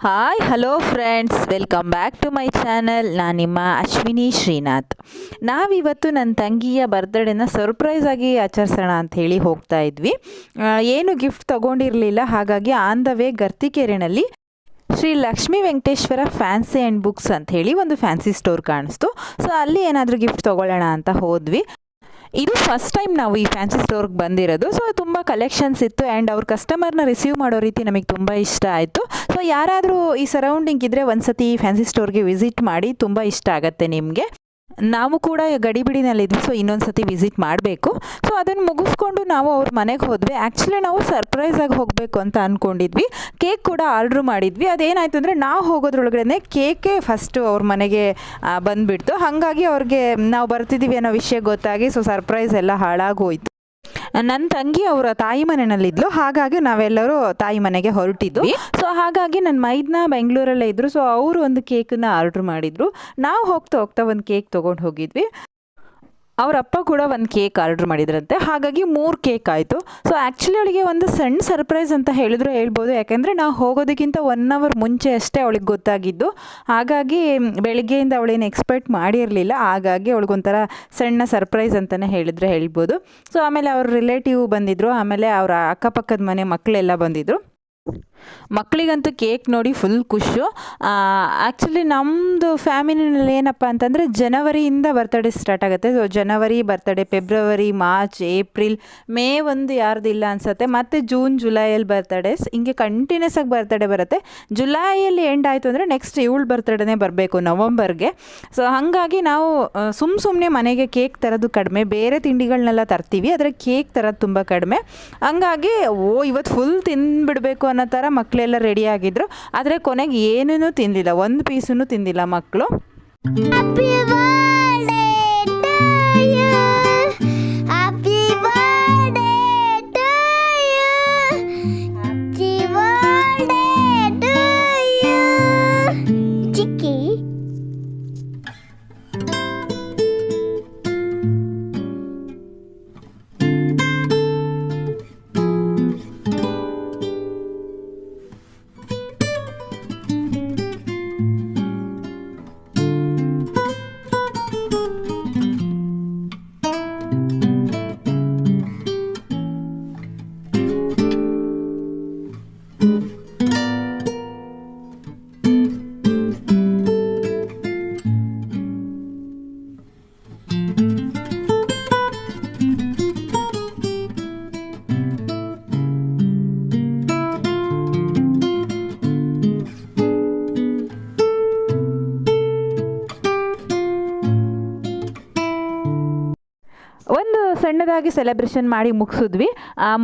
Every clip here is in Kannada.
Hi hello friends, welcome back to my channel. ನಾನು ನಿಮ್ಮ ಅಶ್ವಿನಿ ಶ್ರೀನಾಥ್. ನಾವಿವತ್ತು ನನ್ನ ತಂಗಿಯ ಬರ್ತ್ಡೇನ ಸರ್ಪ್ರೈಸ್ ಆಗಿ ಆಚರಿಸೋಣ ಅಂಥೇಳಿ ಹೋಗ್ತಾ ಇದ್ವಿ. ಏನು ಗಿಫ್ಟ್ ತೊಗೊಂಡಿರಲಿಲ್ಲ, ಹಾಗಾಗಿ ಆನ್ ದ ವೇ ಗರ್ತಿಕೆರೆನಲ್ಲಿ Shri Lakshmi Venkateshwara fancy and books ಅಂಥೇಳಿ ಒಂದು ಫ್ಯಾನ್ಸಿ ಸ್ಟೋರ್ ಕಾಣಿಸ್ತು. ಸೊ ಅಲ್ಲಿ ಏನಾದರೂ ಗಿಫ್ಟ್ ತೊಗೊಳ್ಳೋಣ ಅಂತ ಹೋದ್ವಿ. ಇದು ಫಸ್ಟ್ ಟೈಮ್ ನಾವು ಈ ಫ್ಯಾನ್ಸಿ ಸ್ಟೋರ್ಗೆ ಬಂದಿರೋದು. ಸೊ ತುಂಬ ಕಲೆಕ್ಷನ್ಸ್ ಇತ್ತು ಆ್ಯಂಡ್ ಅವ್ರ ಕಸ್ಟಮರ್ನ ರಿಸೀವ್ ಮಾಡೋ ರೀತಿ ನಮಗೆ ತುಂಬ ಇಷ್ಟ ಆಯಿತು. ಸೊ ಯಾರಾದರೂ ಈ ಸರೌಂಡಿಂಗ್ ಇದ್ದರೆ ಒಂದು ಸತಿ ಫ್ಯಾನ್ಸಿ ಸ್ಟೋರ್ಗೆ ವಿಸಿಟ್ ಮಾಡಿ, ತುಂಬ ಇಷ್ಟ ಆಗುತ್ತೆ ನಿಮಗೆ. ನಾವು ಕೂಡ ಗಡಿಬಿಡಿನಲ್ಲಿದ್ವಿ, ಸೊ ಇನ್ನೊಂದು ಸತಿ ವಿಸಿಟ್ ಮಾಡಬೇಕು. ಸೊ ಅದನ್ನು ಮುಗಿಸ್ಕೊಂಡು ನಾವು ಅವ್ರ ಮನೆಗೆ ಹೋದ್ವಿ. ಆ್ಯಕ್ಚುಲಿ ನಾವು ಸರ್ಪ್ರೈಸಾಗಿ ಹೋಗಬೇಕು ಅಂತ ಅಂದ್ಕೊಂಡಿದ್ವಿ. ಕೇಕ್ ಕೂಡ ಆರ್ಡ್ರ್ ಮಾಡಿದ್ವಿ. ಅದೇನಾಯಿತು ಅಂದರೆ ನಾವು ಹೋಗೋದ್ರೊಳಗಡೆ ಕೇಕೆ ಫಸ್ಟು ಅವ್ರ ಮನೆಗೆ ಬಂದುಬಿಡ್ತು. ಹಾಗಾಗಿ ಅವ್ರಿಗೆ ನಾವು ಬರ್ತಿದ್ದೀವಿ ಅನ್ನೋ ವಿಷಯ ಗೊತ್ತಾಗಿ ಸೊ ಸರ್ಪ್ರೈಸ್ ಎಲ್ಲ ಹಾಳಾಗೋಯ್ತು. ನನ್ನ ತಂಗಿ ಅವರ ತಾಯಿ ಮನೆಯಲ್ಲಿದ್ಲು, ಹಾಗಾಗಿ ನಾವೆಲ್ಲರೂ ತಾಯಿ ಮನೆಗೆ ಹೊರಟಿದ್ವಿ. ಸೊ ಹಾಗಾಗಿ ನನ್ನ ಮೈದ್ನ ಬೆಂಗಳೂರಲ್ಲೇ ಇದ್ದರು. ಸೊ ಅವರು ಒಂದು ಕೇಕನ್ನು ಆರ್ಡ್ರ್ ಮಾಡಿದರು. ನಾವು ಹೋಗ್ತಾ ಒಂದು ಕೇಕ್ ತೊಗೊಂಡು ಹೋಗಿದ್ವಿ. ಅವ್ರ ಅಪ್ಪ ಕೂಡ ಒಂದು ಕೇಕ್ ಆರ್ಡ್ರ್ ಮಾಡಿದ್ರಂತೆ, ಹಾಗಾಗಿ 3 ಕೇಕ್ ಆಯಿತು. ಸೊ ಆ್ಯಕ್ಚುಲಿ ಅವಳಿಗೆ ಒಂದು ಸಣ್ಣ ಸರ್ಪ್ರೈಸ್ ಅಂತ ಹೇಳಿದ್ರು ಹೇಳ್ಬೋದು. ಯಾಕೆಂದರೆ ನಾವು ಹೋಗೋದಕ್ಕಿಂತ 1 ಅವರ್ ಮುಂಚೆ ಅಷ್ಟೇ ಅವಳಿಗೆ ಗೊತ್ತಾಗಿದ್ದು. ಹಾಗಾಗಿ ಬೆಳಗ್ಗೆಯಿಂದ ಅವಳೇನು ಎಕ್ಸ್ಪೆಕ್ಟ್ ಮಾಡಿರಲಿಲ್ಲ. ಹಾಗಾಗಿ ಅವಳಿಗೊಂಥರ ಸಣ್ಣ ಸರ್ಪ್ರೈಸ್ ಅಂತಲೇ ಹೇಳಿದ್ರೆ ಹೇಳ್ಬೋದು. ಸೊ ಆಮೇಲೆ ಅವ್ರ ರಿಲೇಟಿವ್ ಬಂದಿದ್ದರು, ಆಮೇಲೆ ಅವರ ಅಕ್ಕಪಕ್ಕದ ಮನೆ ಮಕ್ಕಳೆಲ್ಲ ಬಂದಿದ್ದರು. ಮಕ್ಕಳಿಗಂತೂ ಕೇಕ್ ನೋಡಿ ಫುಲ್ ಖುಷು. ಆ್ಯಕ್ಚುಲಿ ನಮ್ಮದು ಫ್ಯಾಮಿಲಿನಲ್ಲಿ ಏನಪ್ಪ ಅಂತಂದರೆ ಜನವರಿಯಿಂದ ಬರ್ತಡೇ ಸ್ಟಾರ್ಟ್ ಆಗುತ್ತೆ. So January birthday, February, March, April, May ಒಂದು ಯಾರ್ದಿಲ್ಲ ಅನಿಸುತ್ತೆ, ಮತ್ತು ಜೂನ್ ಜುಲೈಯಲ್ಲಿ ಬರ್ತಡೇಸ್, ಹಿಂಗೆ ಕಂಟಿನ್ಯೂಸ್ ಆಗಿ ಬರ್ತಡೇ ಬರುತ್ತೆ. ಜುಲೈಯಲ್ಲಿ ಎಂಡ್ ಆಯಿತು ಅಂದರೆ ನೆಕ್ಸ್ಟ್ ಇವಳು ಬರ್ತಡೇನೇ ಬರಬೇಕು ನವಂಬರ್ಗೆ. ಸೊ ಹಾಗಾಗಿ ನಾವು ಸುಮ್ಮನೆ ಮನೆಗೆ ಕೇಕ್ ತರೋದು ಕಡಿಮೆ, ಬೇರೆ ತಿಂಡಿಗಳನ್ನೆಲ್ಲ ತರ್ತೀವಿ, ಆದರೆ ಕೇಕ್ ತರೋದು ತುಂಬ ಕಡಿಮೆ. ಹಂಗಾಗಿ ಇವತ್ತು ಫುಲ್ ತಿಂದುಬಿಡಬೇಕು ಅನ್ನೋ ಥರ ಮಕ್ಕಳೆಲ್ಲ ರೆಡಿ ಆಗಿದ್ರು. ಆದರೆ ಕೊನೆಗೆ ಏನೂ ತಿಂದಿಲ್ಲ, ಒಂದು ಪೀಸೂ ತಿಂದಿಲ್ಲ ಮಕ್ಕಳು. ಒಂದು ಸಣ್ಣದಾಗಿ ಸೆಲೆಬ್ರೇಷನ್ ಮಾಡಿ ಮುಗಿಸಿದ್ವಿ.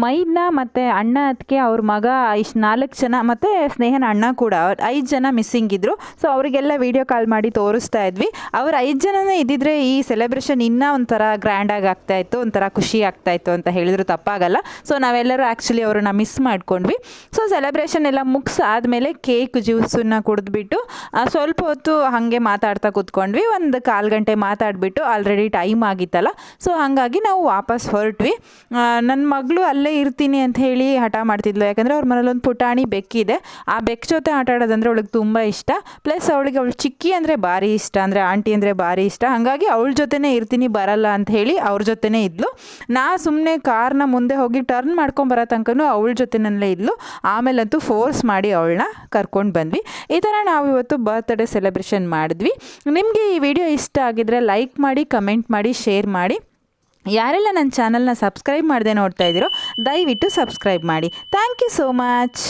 ಮೈದ್ನ ಮತ್ತು ಅಣ್ಣ ಅದಕ್ಕೆ ಅವ್ರ ಮಗ ಇಷ್ಟು 4 ಜನ, ಮತ್ತು ಸ್ನೇಹನ ಅಣ್ಣ ಕೂಡ 5 ಜನ ಮಿಸ್ಸಿಂಗ್ ಇದ್ದರು. ಸೊ ಅವರಿಗೆಲ್ಲ ವೀಡಿಯೋ ಕಾಲ್ ಮಾಡಿ ತೋರಿಸ್ತಾ ಇದ್ವಿ. ಅವ್ರು 5 ಜನನೇ ಇದ್ದಿದ್ರೆ ಈ ಸೆಲೆಬ್ರೇಷನ್ ಇನ್ನೂ ಒಂಥರ ಗ್ರ್ಯಾಂಡಾಗಿ ಆಗ್ತಾಯಿತ್ತು, ಒಂಥರ ಖುಷಿ ಆಗ್ತಾಯಿತ್ತು ಅಂತ ಹೇಳಿದ್ರು ತಪ್ಪಾಗಲ್ಲ. ಸೊ ನಾವೆಲ್ಲರೂ ಆ್ಯಕ್ಚುಲಿ ಅವ್ರನ್ನ ಮಿಸ್ ಮಾಡ್ಕೊಂಡ್ವಿ. ಸೊ ಸೆಲೆಬ್ರೇಷನ್ ಎಲ್ಲ ಮುಗಿಸಾದ್ಮೇಲೆ ಕೇಕ್ ಜ್ಯೂಸನ್ನು ಕುಡಿದ್ಬಿಟ್ಟು ಸ್ವಲ್ಪ ಹೊತ್ತು ಹಾಗೆ ಮಾತಾಡ್ತಾ ಕೂತ್ಕೊಂಡ್ವಿ. ಒಂದು 1/4 ಗಂಟೆ ಮಾತಾಡಿಬಿಟ್ಟು ಆಲ್ರೆಡಿ ಟೈಮ್ ಆಗಿತ್ತಲ್ಲ, ಸೊ ಹಾಗಾಗಿ ನಾವು ವಾಪಸ್ ಹೊರಟ್ವಿ. ನನ್ನ ಮಗಳು ಅಲ್ಲೇ ಇರ್ತೀನಿ ಅಂತ ಹೇಳಿ ಹಠ ಮಾಡ್ತಿದ್ಲು. ಯಾಕಂದರೆ ಅವ್ರ ಮನೇಲಿ ಒಂದು ಪುಟಾಣಿ ಬೆಕ್ಕಿದೆ. ಆ ಬೆಕ್ಕ ಜೊತೆ ಆಟ ಆಡೋದಂದರೆ ಅವಳಿಗೆ ತುಂಬ ಇಷ್ಟ. ಪ್ಲಸ್ ಅವಳು ಚಿಕ್ಕಿ ಅಂದರೆ ಭಾರಿ ಇಷ್ಟ, ಅಂದರೆ ಆಂಟಿ ಅಂದರೆ ಭಾರಿ ಇಷ್ಟ. ಹಾಗಾಗಿ ಅವಳ ಜೊತೆನೇ ಇರ್ತೀನಿ, ಬರಲ್ಲ ಅಂತ ಹೇಳಿ ಅವ್ರ ಜೊತೆನೇ ಇದ್ಲು. ನಾ ಸುಮ್ಮನೆ ಕಾರ್ನ ಮುಂದೆ ಹೋಗಿ ಟರ್ನ್ ಮಾಡ್ಕೊಂಬರೋ ತನಕನೂ ಅವಳ ಜೊತೆನಲ್ಲೇ ಇದ್ಲು. ಆಮೇಲಂತೂ ಫೋರ್ಸ್ ಮಾಡಿ ಅವಳನ್ನ ಕರ್ಕೊಂಡು ಬಂದ್ವಿ. ಈ ಥರ ನಾವು ಇವತ್ತು ಬರ್ತ್ಡೇ ಸೆಲೆಬ್ರೇಷನ್ ಮಾಡಿದ್ವಿ. ನಿಮಗೆ ಈ ವಿಡಿಯೋ ಇಷ್ಟ ಆಗಿದ್ರೆ ಲೈಕ್ ಮಾಡಿ, ಕಮೆಂಟ್ ಮಾಡಿ, ಶೇರ್ ಮಾಡಿ. ಯಾರೆಲ್ಲ ನನ್ನ ಚಾನಲ್ನ ಸಬ್ಸ್ಕ್ರೈಬ್ ಮಾಡದೆ ನೋಡ್ತಾ ಇದ್ದೀರೋ ದಯವಿಟ್ಟು ಸಬ್ಸ್ಕ್ರೈಬ್ ಮಾಡಿ. Thank you so much.